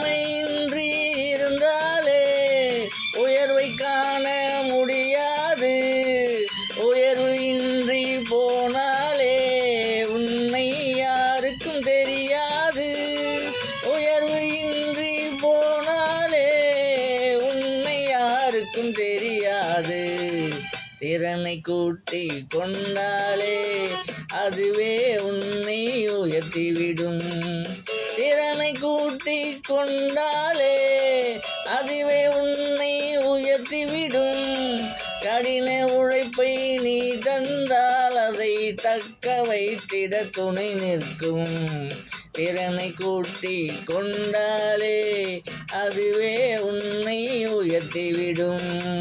திறமையின்றி இருந்தாலே உயர்வை காண முடியாது. உயர்வு இன்றி போனாலே உன்னை யாருக்கும் தெரியாது. உயர்வு இன்றி போனாலே உன்னை யாருக்கும் தெரியாது. திறனை கூட்டி கொண்டாலே அதுவே உன்னை உயர்த்திவிடும். திறனை கூட்டி கொண்டாலே அதுவே உன்னை உயர்த்திவிடும். கடின உழைப்பை நீ தந்தால் அதை தக்க வைத்திட துணை நிற்கும். திறனை கூட்டி கொண்டாலே அதுவே உன்னை உயர்த்திவிடும்.